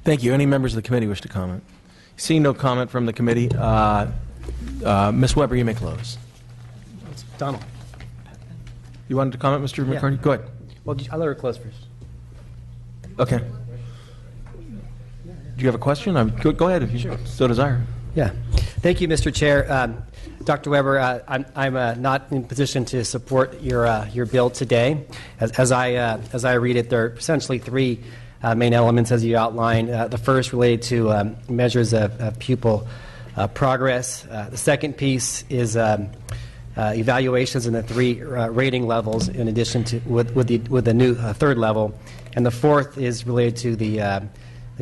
Thank you. Any members of the committee wish to comment? Seeing no comment from the committee, Ms. Weber, you may close. Donald. You wanted to comment, Mr. McCarty? Go ahead. Well, I'll let her close first. Okay. Do you have a question? Go ahead if you so desire. Yeah. Thank you, Mr. Chair. Dr. Weber, I'm not in position to support your bill today. As I read it, there are essentially three main elements as you outlined. The first related to measures of pupil progress. The second piece is evaluations in the three rating levels, in addition to with the new third level, and the fourth is related to the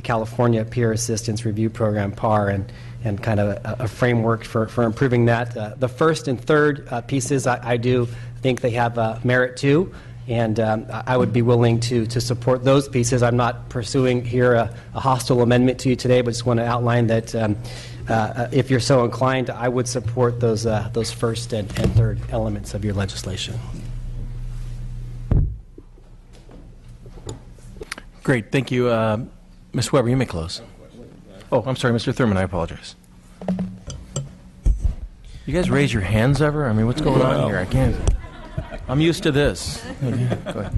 California Peer Assistance Review Program, PAR, and kind of a framework for improving that. The first and third pieces, I do think they have merit too, and I would be willing to support those pieces. I'm not pursuing here a hostile amendment to you today, but just want to outline that if you're so inclined, I would support those first and third elements of your legislation. Great. Thank you. Ms. Weber, you may close. Oh, I'm sorry, Mr. Thurman, I apologize. You guys raise your hands ever? I mean, what's going on here? I can't. I'm used to this. Go ahead.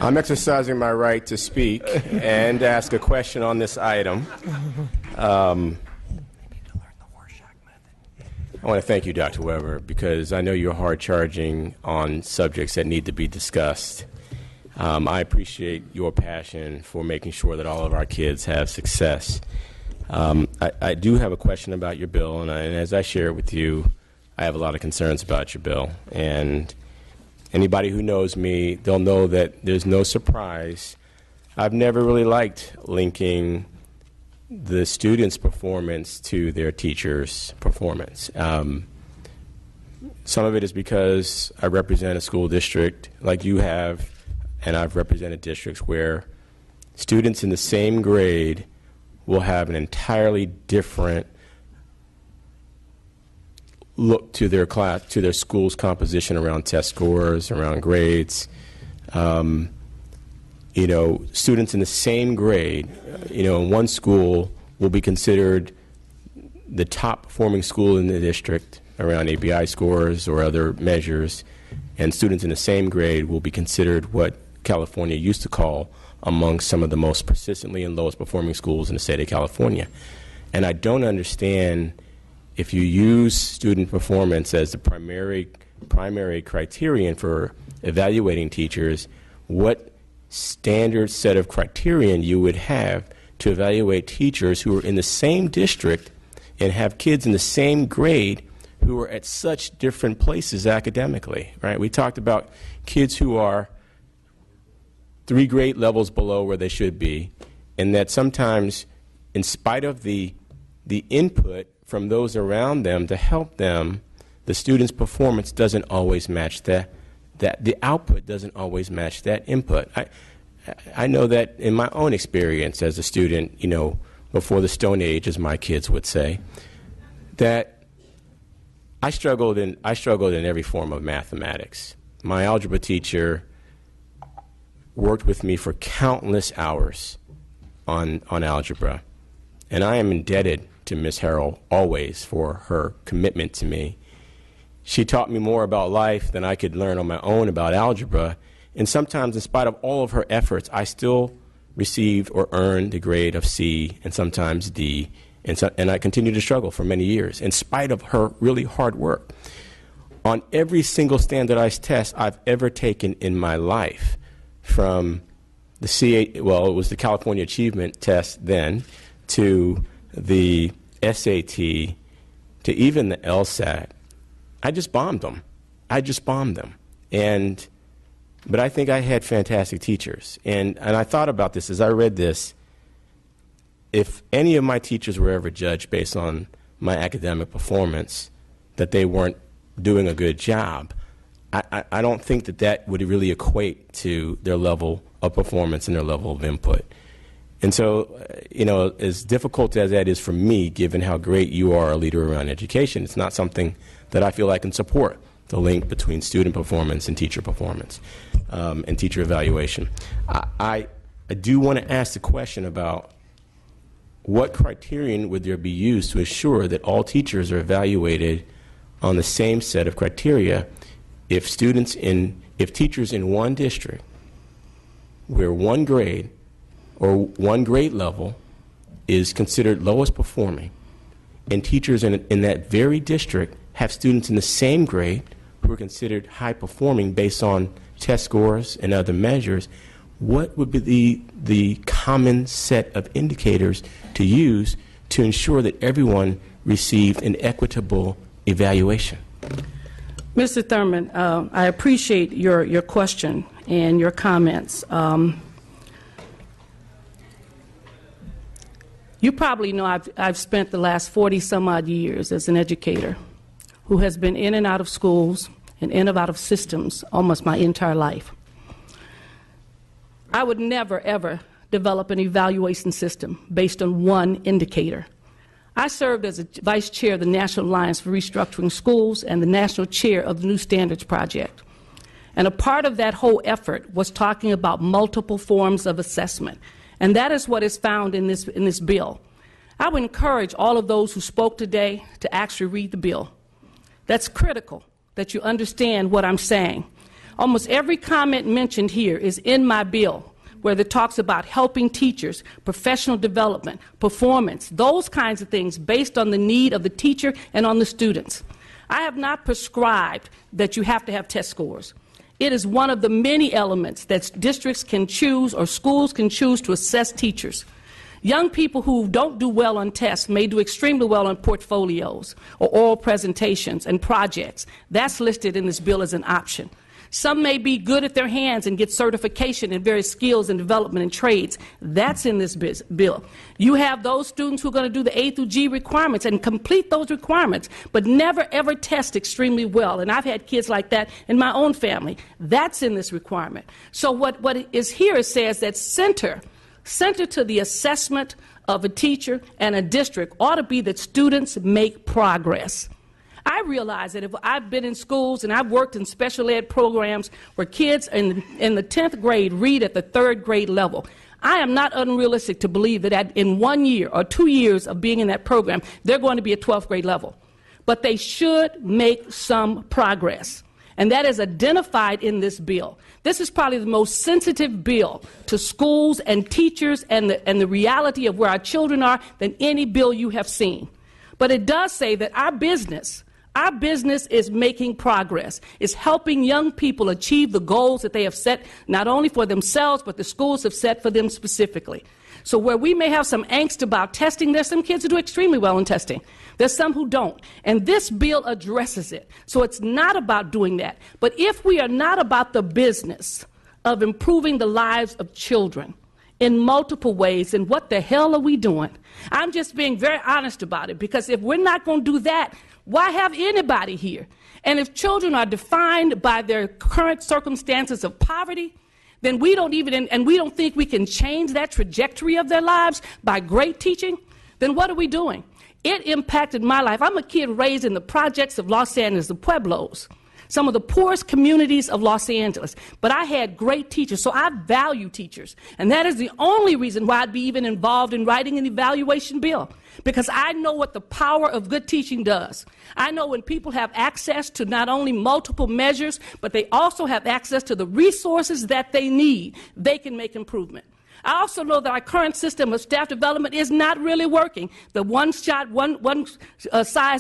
I'm exercising my right to speak and ask a question on this item. I want to thank you, Dr. Weber, because I know you're hard-charging on subjects that need to be discussed. I appreciate your passion for making sure that all of our kids have success. I do have a question about your bill, and as I share with you, I have a lot of concerns about your bill. And anybody who knows me, they'll know that there's no surprise. I've never really liked linking the students' performance to their teachers' performance. Some of it is because I represent a school district like you have, and I've represented districts where students in the same grade will have an entirely different look to their class, to their school's composition around test scores, around grades. Students in the same grade, in one school will be considered the top performing school in the district around ABI scores or other measures, and students in the same grade will be considered what California used to call among some of the most persistently and lowest performing schools in the state of California. And I don't understand, if you use student performance as the primary criterion for evaluating teachers, what standard set of criterion you would have to evaluate teachers who are in the same district and have kids in the same grade who are at such different places academically, right? We talked about kids who are 3 grade levels below where they should be, and that sometimes, in spite of the input from those around them to help them, the student's performance doesn't always match that the output doesn't always match that input. I know that in my own experience as a student, before the Stone Age, as my kids would say, that I struggled in every form of mathematics. My algebra teacher worked with me for countless hours on algebra, and I am indebted to Ms. Harrell always for her commitment to me. She taught me more about life than I could learn on my own about algebra, and sometimes, in spite of all of her efforts, I still received or earned the grade of C and sometimes D, and I continued to struggle for many years in spite of her really hard work. On every single standardized test I've ever taken in my life, from the it was the California Achievement Test then, to the SAT, to even the LSAT, I just bombed them. But I think I had fantastic teachers. And I thought about this as I read this. If any of my teachers were ever judged based on my academic performance, that they weren't doing a good job, I don't think that would really equate to their level of performance and their level of input. And so, as difficult as that is for me, given how great you are a leader around education, it's not something that I feel I can support, the link between student performance and teacher performance and teacher evaluation. I I do want to ask the question about what criterion would there be used to ensure that all teachers are evaluated on the same set of criteria if teachers in one district where one grade or one grade level is considered lowest performing, and teachers in that very district have students in the same grade who are considered high performing based on test scores and other measures, what would be the common set of indicators to use to ensure that everyone received an equitable evaluation? Mr. Thurman, I appreciate your question and your comments. You probably know I've spent the last 40-some-odd years as an educator who has been in and out of schools and in and out of systems almost my entire life. I would never, ever develop an evaluation system based on one indicator. I served as a vice chair of the National Alliance for Restructuring Schools and the national chair of the New Standards Project. And a part of that whole effort was talking about multiple forms of assessment. And that is what is found in this bill. I would encourage all of those who spoke today to actually read the bill. That's critical that you understand what I'm saying. Almost every comment mentioned here is in my bill, where it talks about helping teachers, professional development, performance, those kinds of things based on the need of the teacher and on the students. I have not prescribed that you have to have test scores. It is one of the many elements that districts can choose or schools can choose to assess teachers. Young people who don't do well on tests may do extremely well on portfolios or oral presentations and projects. That's listed in this bill as an option. Some may be good at their hands and get certification in various skills and development and trades. That's in this bill. You have those students who are going to do the A through G requirements and complete those requirements, but never ever test extremely well. And I've had kids like that in my own family. That's in this requirement. So what is here, it says that center to the assessment of a teacher and a district ought to be that students make progress. I realize that if I've been in schools and I've worked in special ed programs where kids in the 10th grade read at the 3rd grade level, I am not unrealistic to believe that in 1 year or 2 years of being in that program, they're going to be at 12th grade level. But they should make some progress. And that is identified in this bill. This is probably the most sensitive bill to schools and teachers and the reality of where our children are than any bill you have seen. But it does say that our business is making progress. It's helping young people achieve the goals that they have set not only for themselves, but the schools have set for them specifically. So where we may have some angst about testing, there's some kids who do extremely well in testing. There's some who don't. And this bill addresses it. So it's not about doing that. But if we are not about the business of improving the lives of children in multiple ways, then what the hell are we doing? I'm just being very honest about it, because if we're not going to do that, why have anybody here? And if children are defined by their current circumstances of poverty, then we don't think we can change that trajectory of their lives by great teaching, then what are we doing? It impacted my life. I'm a kid raised in the projects of Los Angeles, the Pueblos, some of the poorest communities of Los Angeles. But I had great teachers, so I value teachers. And that is the only reason why I'd be even involved in writing an evaluation bill, because I know what the power of good teaching does. I know when people have access to not only multiple measures, but they also have access to the resources that they need, they can make improvement. I also know that our current system of staff development is not really working. The one size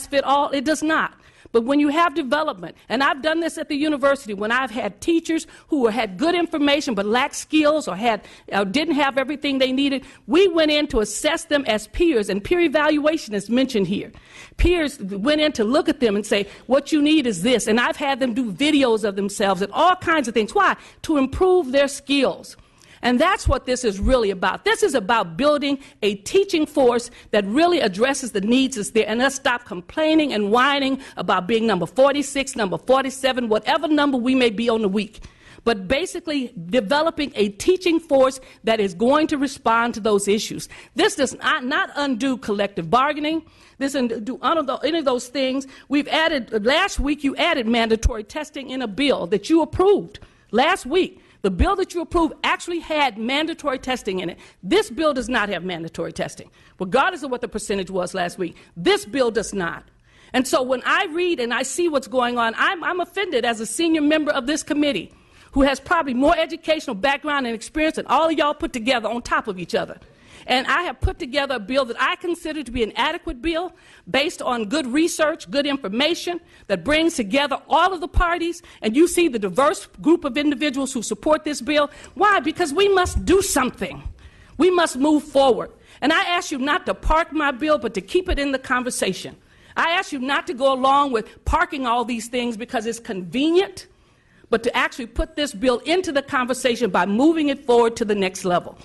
fit all, it does not. But when you have development, and I've done this at the university, when I've had teachers who had good information but lacked skills or didn't have everything they needed, we went in to assess them as peers, and peer evaluation is mentioned here. Peers went in to look at them and say, what you need is this, and I've had them do videos of themselves and all kinds of things. Why? To improve their skills. And that's what this is really about. This is about building a teaching force that really addresses the needs that's there, and let's stop complaining and whining about being number 46, number 47, whatever number we may be on the week. But basically developing a teaching force that is going to respond to those issues. This does not undo collective bargaining. This doesn't do any of those things. Last week you added mandatory testing in a bill that you approved. Last week. The bill that you approved actually had mandatory testing in it. This bill does not have mandatory testing, regardless of what the percentage was last week. This bill does not. And so when I read and I see what's going on, I'm offended as a senior member of this committee who has probably more educational background and experience than all of y'all put together on top of each other. And I have put together a bill that I consider to be an adequate bill based on good research, good information that brings together all of the parties. And you see the diverse group of individuals who support this bill. Why? Because we must do something. We must move forward. And I ask you not to park my bill, but to keep it in the conversation. I ask you not to go along with parking all these things because it's convenient, but to actually put this bill into the conversation by moving it forward to the next level.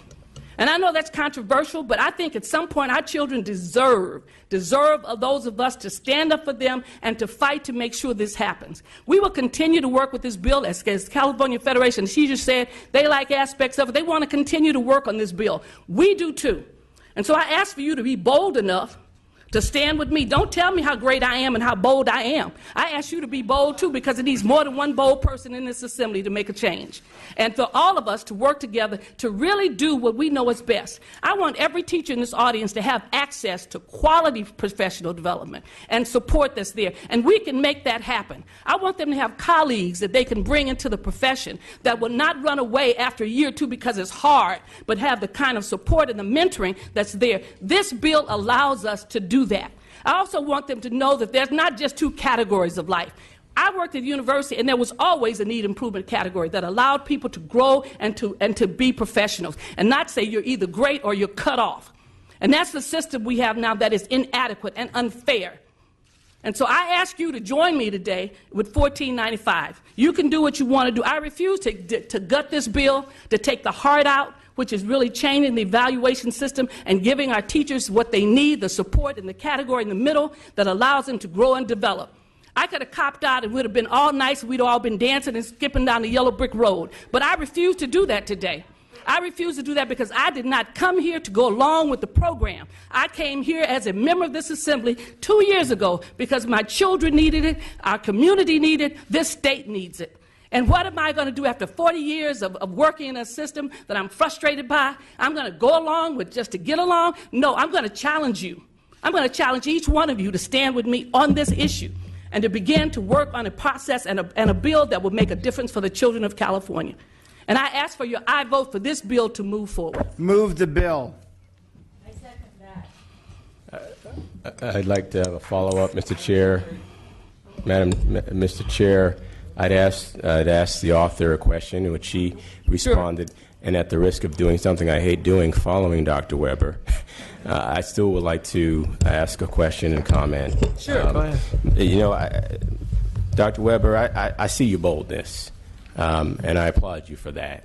And I know that's controversial, but I think at some point our children deserve of those of us to stand up for them and to fight to make sure this happens. We will continue to work with this bill. As California Federation, she just said, they like aspects of it. They want to continue to work on this bill. We do too. And so I ask for you to be bold enough to stand with me. Don't tell me how great I am and how bold I am. I ask you to be bold too, because it needs more than one bold person in this assembly to make a change. And for all of us to work together to really do what we know is best. I want every teacher in this audience to have access to quality professional development and support that's there. And we can make that happen. I want them to have colleagues that they can bring into the profession that will not run away after a year or two because it's hard, but have the kind of support and the mentoring that's there. This bill allows us to do that. I also want them to know that there's not just two categories of life. I worked at university, and there was always a need improvement category that allowed people to grow and to be professionals and not say you're either great or you're cut off. And that's the system we have now that is inadequate and unfair. And so I ask you to join me today with 1495. You can do what you want to do. I refuse to gut this bill, to take the heart out, which is really changing the evaluation system and giving our teachers what they need, the support in the category in the middle that allows them to grow and develop. I could have copped out and would have been all nice, we'd all been dancing and skipping down the yellow brick road. But I refuse to do that today. I refuse to do that because I did not come here to go along with the program. I came here as a member of this assembly 2 years ago because my children needed it, our community needed it, this state needs it. And what am I going to do after 40 years of working in a system that I'm frustrated by? I'm going to go along with just to get along? No, I'm going to challenge you. I'm going to challenge each one of you to stand with me on this issue and to begin to work on a process and a bill that will make a difference for the children of California. And I ask for your aye vote for this bill to move forward. Move the bill. I second that. I'd like to have a follow-up, Mr. Chair. Mr. Chair, I'd ask the author a question, in which she responded, sure. And at the risk of doing something I hate doing following Dr. Weber, I still would like to ask a question and comment. Sure, go ahead. You know, Dr. Weber, I see your boldness, and I applaud you for that.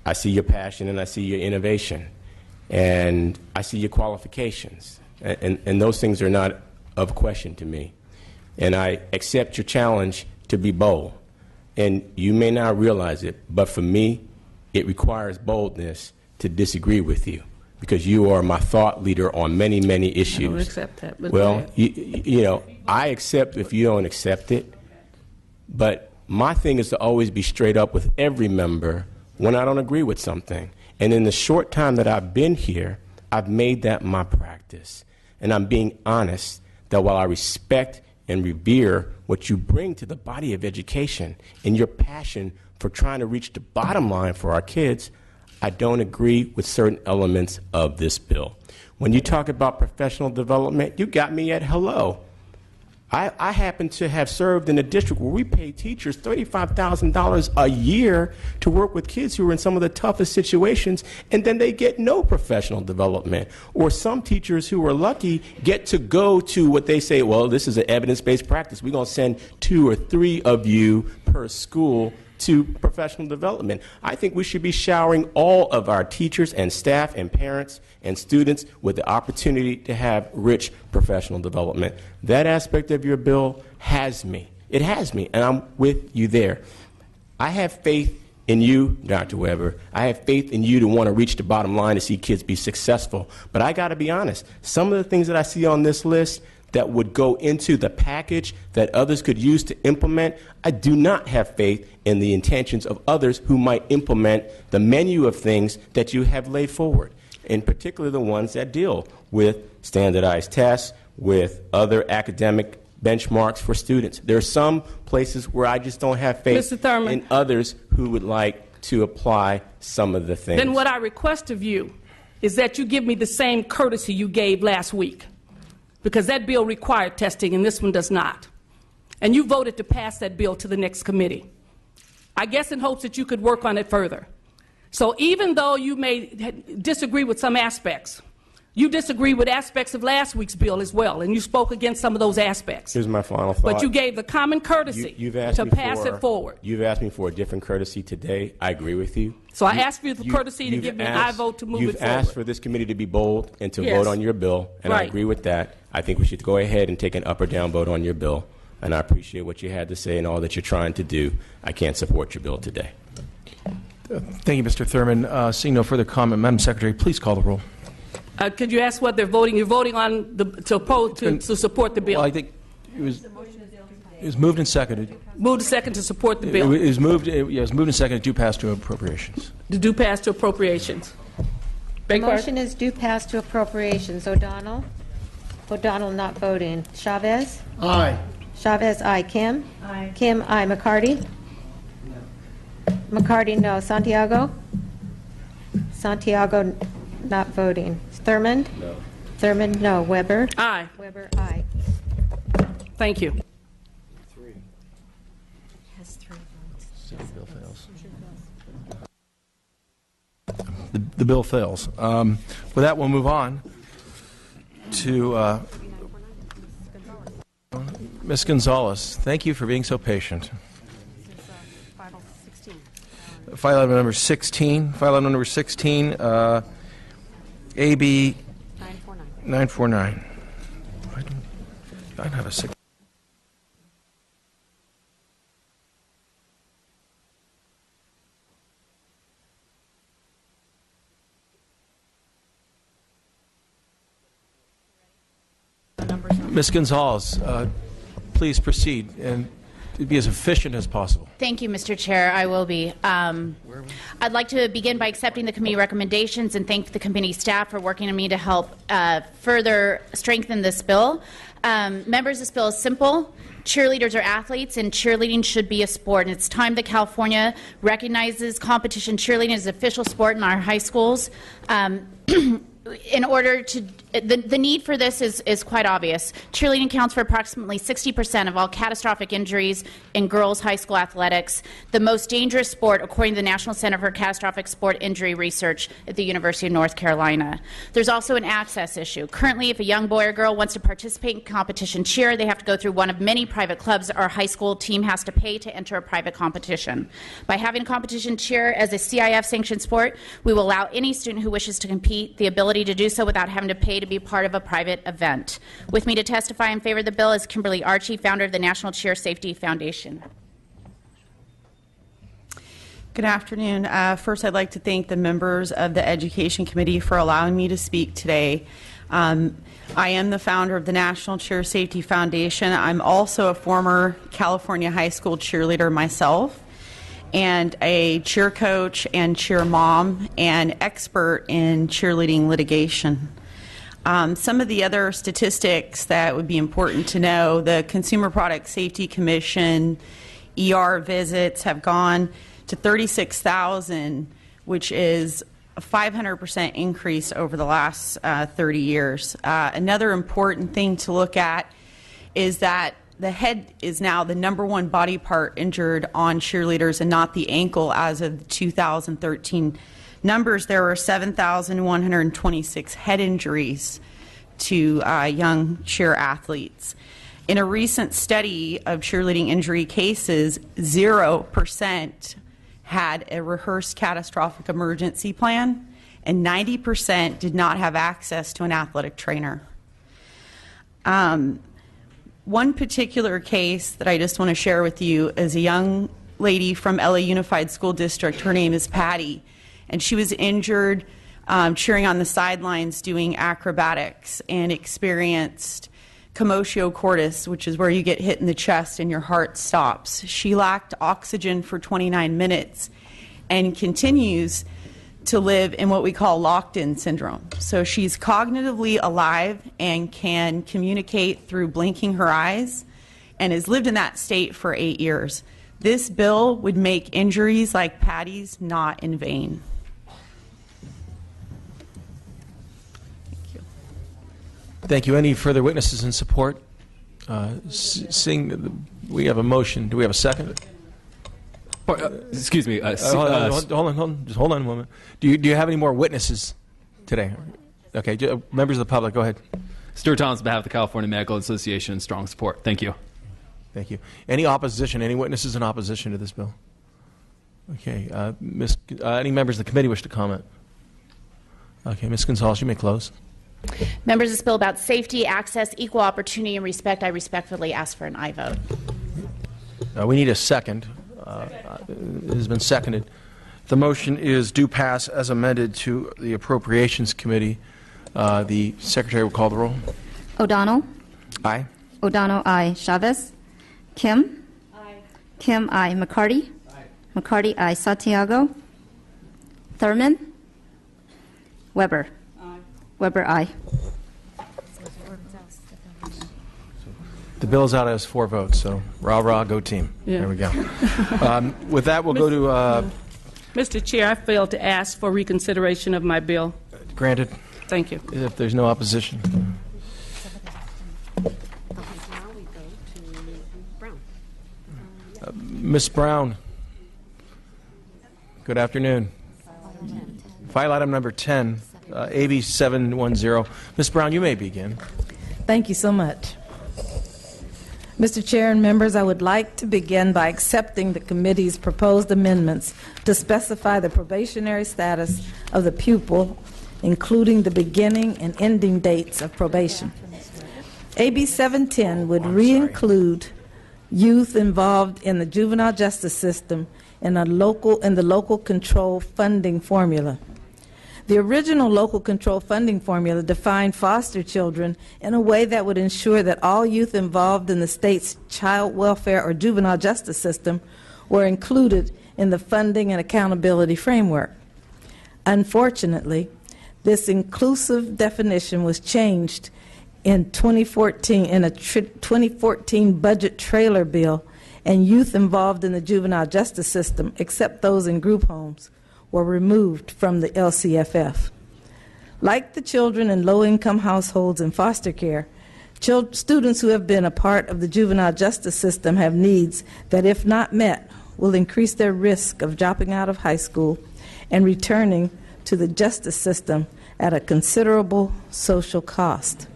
I see your passion and I see your innovation, and I see your qualifications, and those things are not of question to me. And I accept your challenge to be bold. And you may not realize it, but for me, it requires boldness to disagree with you, because you are my thought leader on many, many issues. I don't accept that. But well, you know, I accept if you don't accept it, but my thing is to always be straight up with every member when I don't agree with something. And in the short time that I've been here, I've made that my practice. And I'm being honest that while I respect and revere what you bring to the body of education and your passion for trying to reach the bottom line for our kids, I don't agree with certain elements of this bill. When you talk about professional development, you got me at hello. I happen to have served in a district where we pay teachers $35,000 a year to work with kids who are in some of the toughest situations, and then they get no professional development. Or some teachers who are lucky get to go to what they say, well, this is an evidence-based practice. We're going to send 2 or 3 of you per school to professional development. I think we should be showering all of our teachers and staff and parents and students with the opportunity to have rich professional development. That aspect of your bill has me. It has me, and I'm with you there. I have faith in you, Dr. Weber. I have faith in you to want to reach the bottom line to see kids be successful. But I got to be honest, some of the things that I see on this list, that would go into the package that others could use to implement, I do not have faith in the intentions of others who might implement the menu of things that you have laid forward, in particular the ones that deal with standardized tests, with other academic benchmarks for students. There are some places where I just don't have faith Mr. Thurman, in others who would like to apply some of the things. then what I request of you is that you give me the same courtesy you gave last week, because that bill required testing and this one does not. And you voted to pass that bill to the next committee, I guess in hopes that you could work on it further. So even though you may disagree with some aspects, you disagree with aspects of last week's bill as well, and you spoke against some of those aspects. Here's my final thought. But you gave the common courtesy to pass it forward. You've asked me for a different courtesy today. I agree with you. So I asked for the courtesy to give me an aye vote to move it You've forward. asked for this committee to be bold and to Yes. vote on your bill, and I Right. agree with that. I think we should go ahead and take an up or down vote on your bill, and I appreciate what you had to say and all that you're trying to do. I can't support your bill today. Thank you, Mr. Thurman. Seeing no further comment, Madam Secretary, please call the roll. Could you ask what they're voting? You're voting on to support the bill. Well, I think it was moved and seconded. Move to second to support the bill. It was moved and seconded to pass to appropriations. To do pass to appropriations. The Beg pardon? motion is due pass to appropriations. O'Donnell? O'Donnell not voting. Chavez? Aye. Chavez, aye. Kim? Aye. Kim, aye. McCarty? McCarty, no. Santiago? Santiago not voting. Thurmond? No. Thurmond, no. Weber? Aye. Weber, aye. Thank you. Has 3 votes. The bill fails. The bill fails. With that, we'll move on to Ms. Gonzalez. Thank you for being so patient. File item number 16. File item number 16, AB 949. I don't have a 6. Ms. Gonzalez, please proceed and be as efficient as possible. Thank you, Mr. Chair. I will be. I'd like to begin by accepting the committee recommendations and thank the committee staff for working with me to help further strengthen this bill. Members, this bill is simple. Cheerleaders are athletes, and cheerleading should be a sport. And it's time that California recognizes competition cheerleading as an official sport in our high schools. In order to, the need for this is quite obvious. Cheerleading counts for approximately 60% of all catastrophic injuries in girls' high school athletics, the most dangerous sport according to the National Center for Catastrophic Sport Injury Research at the University of North Carolina. There's also an access issue. Currently, if a young boy or girl wants to participate in competition cheer, they have to go through one of many private clubs our high school team has to pay to enter a private competition. By having competition cheer as a CIF-sanctioned sport, we will allow any student who wishes to compete the ability to do so without having to pay to be part of a private event. With me to testify in favor of the bill is Kimberly Archie, founder of the National Cheer Safety Foundation. Good afternoon. First, I'd like to thank the members of the Education Committee for allowing me to speak today. I am the founder of the National Cheer Safety Foundation. I'm also a former California high school cheerleader myself, and a cheer coach and cheer mom and expert in cheerleading litigation. Some of the other statistics that would be important to know: the Consumer Product Safety Commission ER visits have gone to 36,000, which is a 500% increase over the last 30 years. Another important thing to look at is that the head is now the #1 body part injured on cheerleaders and not the ankle as of the 2013 numbers. There were 7,126 head injuries to young cheer athletes. In a recent study of cheerleading injury cases, 0% had a rehearsed catastrophic emergency plan, and 90% did not have access to an athletic trainer. One particular case that I just want to share with you is a young lady from LA Unified School District. Her name is Patty, and she was injured cheering on the sidelines doing acrobatics and experienced commotio cordis, which is where you get hit in the chest and your heart stops. She lacked oxygen for 29 minutes and continues to live in what we call locked-in syndrome. So she's cognitively alive and can communicate through blinking her eyes and has lived in that state for 8 years. This bill would make injuries like Patty's not in vain. Thank you. Any further witnesses in support? Seeing we have a motion. Do we have a second? Excuse me. Hold on. Just hold on a moment. Do you have any more witnesses today? Okay. Members of the public, go ahead. Stuart Thomas, on behalf of the California Medical Association, strong support. Thank you. Thank you. Any opposition? Any witnesses in opposition to this bill? Okay. Any members of the committee wish to comment? Okay. Ms. Gonzalez, you may close. Members, this bill about safety, access, equal opportunity, and respect, I respectfully ask for an aye vote. We need a second. It has been seconded. The motion is due pass as amended to the Appropriations Committee. The Secretary will call the roll. O'Donnell. Aye. O'Donnell, aye. Chavez. Kim. Aye. Kim, aye. McCarty. Aye. McCarty, aye. Santiago. Thurman. Weber. Aye. Weber, aye. The bill is out as 4 votes, so rah, rah, go team. Yeah. There we go. With that, we'll go to... Mr. Chair, I failed to ask for reconsideration of my bill. Granted, Thank you. if there's no opposition. Ms. Brown, good afternoon. File item number 10, AB 710. Ms. Brown, you may begin. Thank you so much. Mr. Chair and members, I would like to begin by accepting the committee's proposed amendments to specify the probationary status of the pupil, including the beginning and ending dates of probation. AB 710 would re-include youth involved in the juvenile justice system in the local control funding formula. The original local control funding formula defined foster children in a way that would ensure that all youth involved in the state's child welfare or juvenile justice system were included in the funding and accountability framework. Unfortunately, this inclusive definition was changed in 2014 in a 2014 budget trailer bill, and youth involved in the juvenile justice system, except those in group homes, were removed from the LCFF. Like the children in low-income households and foster care, students who have been a part of the juvenile justice system have needs that, if not met, will increase their risk of dropping out of high school and returning to the justice system at a considerable social cost.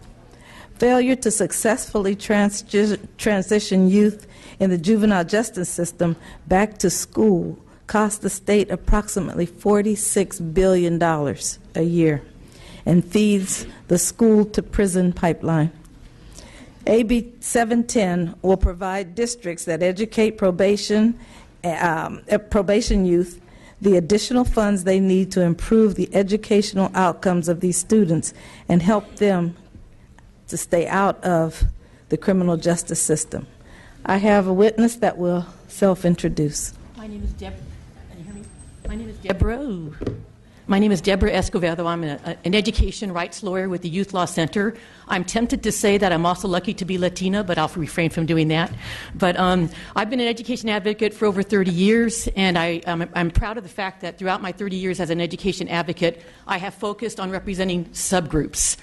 Failure to successfully transition youth in the juvenile justice system back to school costs the state approximately $46 billion a year and feeds the school-to-prison pipeline. AB 710 will provide districts that educate probation youth the additional funds they need to improve the educational outcomes of these students and help them to stay out of the criminal justice system. I have a witness that will self-introduce. My name is Deborah. Can you hear me? My name is Deborah. My name is Deborah Escovedo. I'm an education rights lawyer with the Youth Law Center. I'm tempted to say that I'm also lucky to be Latina, but I'll refrain from doing that. But I've been an education advocate for over 30 years, and I'm proud of the fact that throughout my 30 years as an education advocate, I have focused on representing subgroups.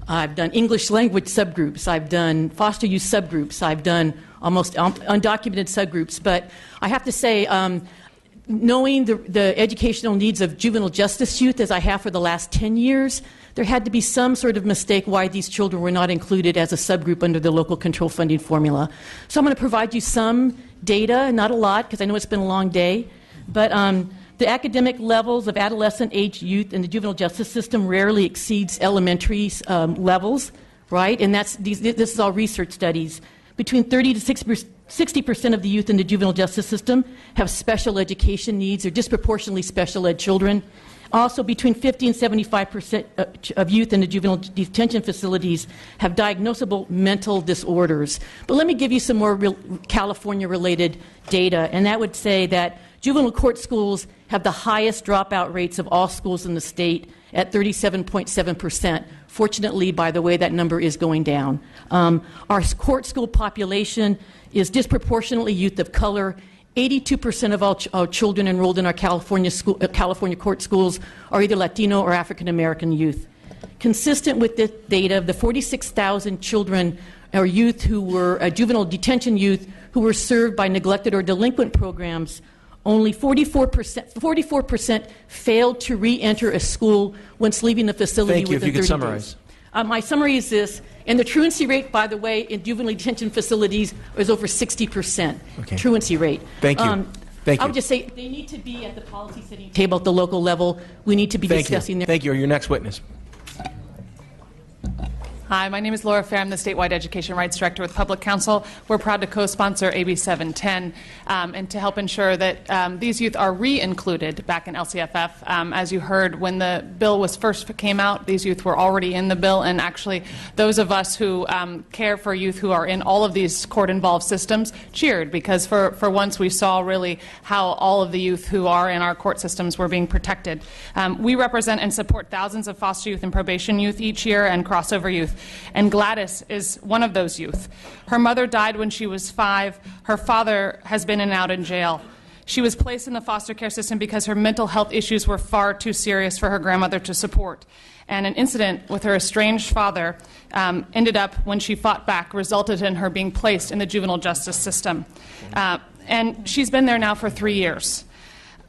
I've done English language subgroups. I've done foster youth subgroups. I've done almost undocumented subgroups. But I have to say, knowing the educational needs of juvenile justice youth as I have for the last 10 years, there had to be some sort of mistake why these children were not included as a subgroup under the local control funding formula. So I'm going to provide you some data, not a lot, because I know it's been a long day. But the academic levels of adolescent-age youth in the juvenile justice system rarely exceeds elementary levels, right? And this is all research studies. Between 30 to 60% of the youth in the juvenile justice system have special education needs or disproportionately special ed children. Also, between 50 and 75% of youth in the juvenile detention facilities have diagnosable mental disorders. But let me give you some more California-related data, and that would say that juvenile court schools have the highest dropout rates of all schools in the state at 37.7%. Fortunately, by the way, that number is going down. Our court school population is disproportionately youth of color. 82% of all children enrolled in our California court schools are either Latino or African American youth. Consistent with this data, of the 46,000 children or youth who were juvenile detention youth who were served by neglected or delinquent programs, only 44% failed to re-enter a school once leaving the facility Thank you. within If you 30 could summarize. days. My summary is this, and the truancy rate, by the way, in juvenile detention facilities is over 60%. Okay. Truancy rate. Thank you. Thank I you. would just say they need to be at the policy setting table at the local level. We need to be discussing their... Thank you. Your next witness. Hi, my name is Laura Fair. I'm the Statewide Education Rights Director with Public Counsel. We're proud to co-sponsor AB 710 and to help ensure that these youth are re-included back in LCFF. As you heard, when the bill was first came out, these youth were already in the bill, and actually those of us who care for youth who are in all of these court-involved systems cheered, because for once we saw really how all of the youth who are in our court systems were being protected. We represent and support thousands of foster youth and probation youth each year and crossover youth. And Gladys is one of those youth. Her mother died when she was 5. Her father has been in and out in jail. She was placed in the foster care system because her mental health issues were far too serious for her grandmother to support. And an incident with her estranged father ended up, when she fought back, resulted in her being placed in the juvenile justice system. And she's been there now for 3 years.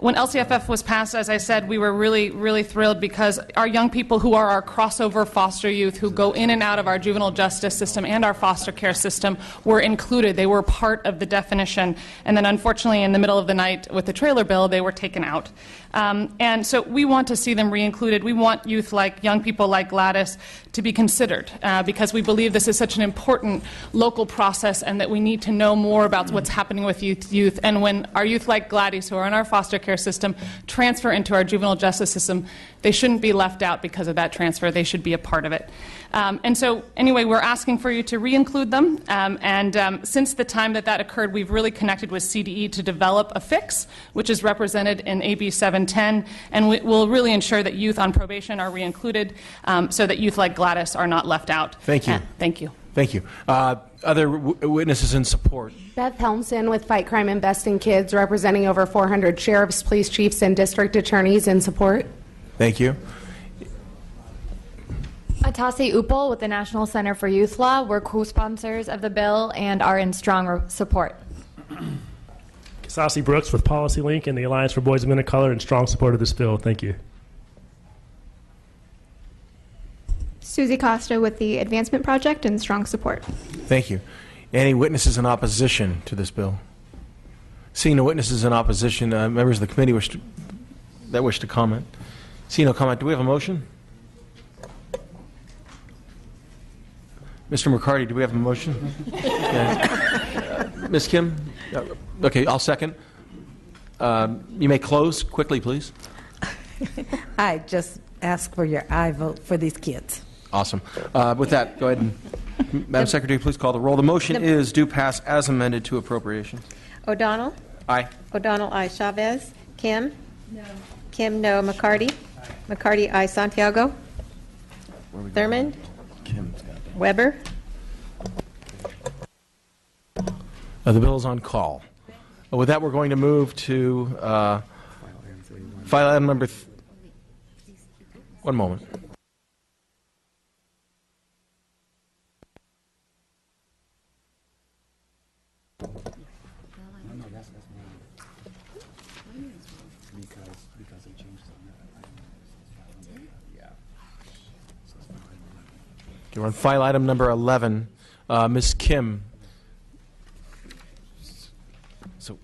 When LCFF was passed, as I said, we were really, really thrilled because our young people who are our crossover foster youth who go in and out of our juvenile justice system and our foster care system were included. They were part of the definition. And then unfortunately, in the middle of the night with the trailer bill, they were taken out. And so we want to see them re-included. We want youth like young people like Gladys to be considered because we believe this is such an important local process and that we need to know more about what's happening with youth. And when our youth like Gladys, who are in our foster care system, transfer into our juvenile justice system, they shouldn't be left out because of that transfer. They should be a part of it. And so, anyway, we're asking for you to re-include them. Since the time that occurred, we've really connected with CDE to develop a fix, which is represented in AB 710, and we'll really ensure that youth on probation are re-included so that youth like Gladys are not left out. Thank you. Thank you. Thank you. Other witnesses in support. Beth Helmson with Fight Crime Invest in Kids, representing over 400 sheriffs, police chiefs, and district attorneys in support. Thank you. Atasi Upal with the National Center for Youth Law. We're co-sponsors of the bill and are in strong support. Kasasi Brooks with Policy Link and the Alliance for Boys and Men of Color in strong support of this bill. Thank you. Susie Costa with the Advancement Project in strong support. Thank you. Any witnesses in opposition to this bill? Seeing no witnesses in opposition, members of the committee wish to comment. Seeing no comment, do we have a motion? Mr. McCarty, do we have a motion? Ms. Kim? Okay, I'll second. You may close quickly, please. I just ask for your aye vote for these kids. Awesome. With that, go ahead and, Madam Secretary, please call the roll. The motion is do pass as amended to appropriation. O'Donnell? Aye. O'Donnell, aye. Chavez? Kim? No. Kim, no. McCarty? Aye. McCarty, aye. Santiago? Thurmond? Weber? The bill is on call. With that, we're going to move to file item number. One moment. Okay, we're on file item number 11. Ms. Kim. So.